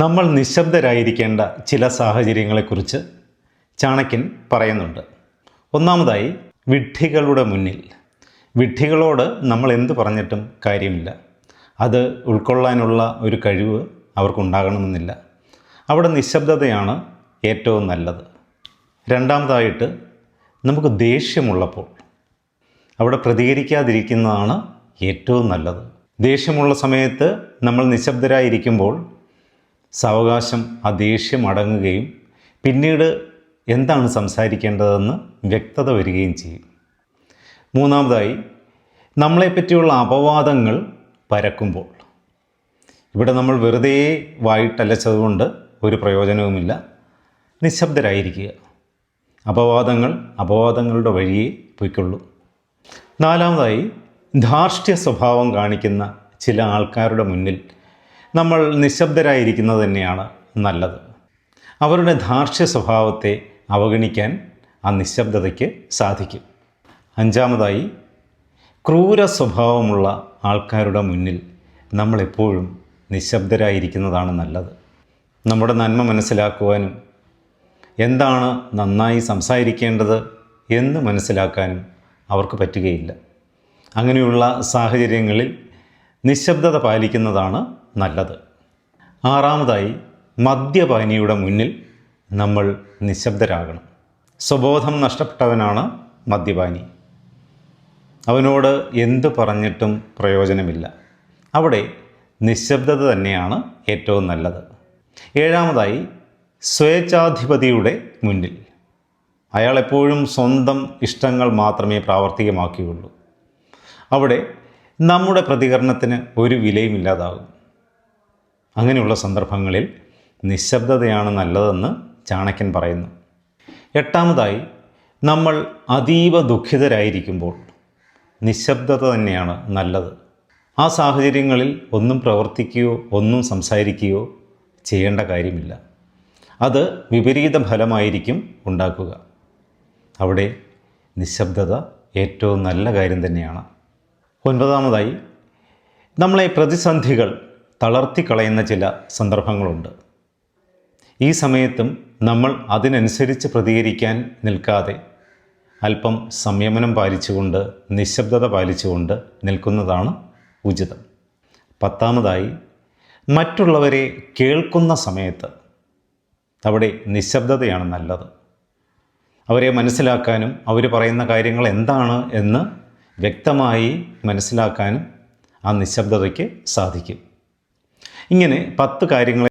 നമ്മൾ നിശബ്ദരായിരിക്കേണ്ട ചില സാഹചര്യങ്ങളെക്കുറിച്ച് ചാണക്യൻ പറയുന്നുണ്ട്. ഒന്നാമതായി, വിഡ്ഢികളുടെ മുന്നിൽ. വിഡ്ഢികളോട് നമ്മൾ എന്ത് പറഞ്ഞിട്ടും കാര്യമില്ല. അത് ഉൾക്കൊള്ളാനുള്ള ഒരു കഴിവ് അവർക്കുണ്ടാകണമെന്നില്ല. അവിടെ നിശബ്ദതയാണ് ഏറ്റവും നല്ലത്. രണ്ടാമതായിട്ട്, നമുക്ക് ദേഷ്യമുള്ളപ്പോൾ അവിടെ പ്രതികരിക്കാതിരിക്കുന്നതാണ് ഏറ്റവും നല്ലത്. ദേഷ്യമുള്ള സമയത്ത് നമ്മൾ നിശബ്ദരായിരിക്കുമ്പോൾ സാവകാശം ആ ദേഷ്യം അടങ്ങുകയും പിന്നീട് എന്താണ് സംസാരിക്കേണ്ടതെന്ന് വ്യക്തത വരികയും ചെയ്യും. മൂന്നാമതായി, നമ്മളെപ്പറ്റിയുള്ള അപവാദങ്ങൾ പരക്കുമ്പോൾ ഇവിടെ നമ്മൾ വെറുതെ വായിട്ടലച്ചതുകൊണ്ട് ഒരു പ്രയോജനവുമില്ല. നിശബ്ദരായിരിക്കുക. അപവാദങ്ങളുടെ വഴിയേ പൊയ്ക്കൊള്ളൂ. നാലാമതായി, ധാർഷ്ട്യ സ്വഭാവം കാണിക്കുന്ന ചില ആൾക്കാരുടെ മുന്നിൽ നമ്മൾ നിശബ്ദരായിരിക്കുന്നത് തന്നെയാണ് നല്ലത്. അവരുടെ ധാർഷ്ട്യ സ്വഭാവത്തെ അവഗണിക്കാൻ ആ നിശബ്ദതയ്ക്ക് സാധിക്കും. അഞ്ചാമതായി, ക്രൂര സ്വഭാവമുള്ള ആൾക്കാരുടെ മുന്നിൽ നമ്മളെപ്പോഴും നിശബ്ദരായിരിക്കുന്നതാണ് നല്ലത്. നമ്മുടെ നന്മ മനസ്സിലാക്കുവാനും എന്താണ് നന്നായി സംസാരിക്കേണ്ടത് എന്ന് മനസ്സിലാക്കാനും അവർക്ക് പറ്റുകയില്ല. അങ്ങനെയുള്ള സാഹചര്യങ്ങളിൽ നിശബ്ദത പാലിക്കുന്നതാണ് നല്ലത്. ആറാമതായി, മദ്യപാനിയുടെ മുന്നിൽ നമ്മൾ നിശബ്ദരാകണം. സ്വബോധം നഷ്ടപ്പെട്ടവനാണ് മദ്യപാനി. അവനോട് എന്ത് പറഞ്ഞിട്ടും പ്രയോജനമില്ല. അവിടെ നിശബ്ദത തന്നെയാണ് ഏറ്റവും നല്ലത്. ഏഴാമതായി, സ്വേച്ഛാധിപതിയുടെ മുന്നിൽ. അയാൾ എപ്പോഴും സ്വന്തം ഇഷ്ടങ്ങൾ മാത്രമേ പ്രാവർത്തികമാക്കുകയുള്ളൂ. അവിടെ നമ്മുടെ പ്രതികരണത്തിന് ഒരു വിലയുമില്ലാതാകും. അങ്ങനെയുള്ള സന്ദർഭങ്ങളിൽ നിശബ്ദതയാണ് നല്ലതെന്ന് ചാണക്യൻ പറയുന്നു. എട്ടാമതായി, നമ്മൾ അതീവ ദുഃഖിതരായിരിക്കുമ്പോൾ നിശബ്ദത തന്നെയാണ് നല്ലത്. ആ സാഹചര്യങ്ങളിൽ ഒന്നും പ്രവർത്തിക്കുകയോ ഒന്നും സംസാരിക്കുകയോ ചെയ്യേണ്ട കാര്യമില്ല. അത് വിപരീത ഫലമായിരിക്കും ഉണ്ടാക്കുക. അവിടെ നിശബ്ദത ഏറ്റവും നല്ല കാര്യം തന്നെയാണ്. ഒൻപതാമതായി, നമ്മളെ പ്രതിസന്ധികൾ തളർത്തിക്കളയുന്ന ചില സന്ദർഭങ്ങളുണ്ട്. ഈ സമയത്തും നമ്മൾ അതിനനുസരിച്ച് പ്രതികരിക്കാൻ നിൽക്കാതെ അല്പം സംയമനം പാലിച്ചുകൊണ്ട്, നിശബ്ദത പാലിച്ചുകൊണ്ട് നിൽക്കുന്നതാണ് ഉചിതം. പത്താമതായി, മറ്റുള്ളവരെ കേൾക്കുന്ന സമയത്ത് അവിടെ നിശബ്ദതയാണ് നല്ലത്. അവരെ മനസ്സിലാക്കാനും അവർ പറയുന്ന കാര്യങ്ങൾ എന്താണ് എന്ന് വ്യക്തമായി മനസ്സിലാക്കാനും ആ നിശബ്ദതയ്ക്ക് സാധിക്കും. ഇങ്ങനെ 10 കാര്യങ്ങളെ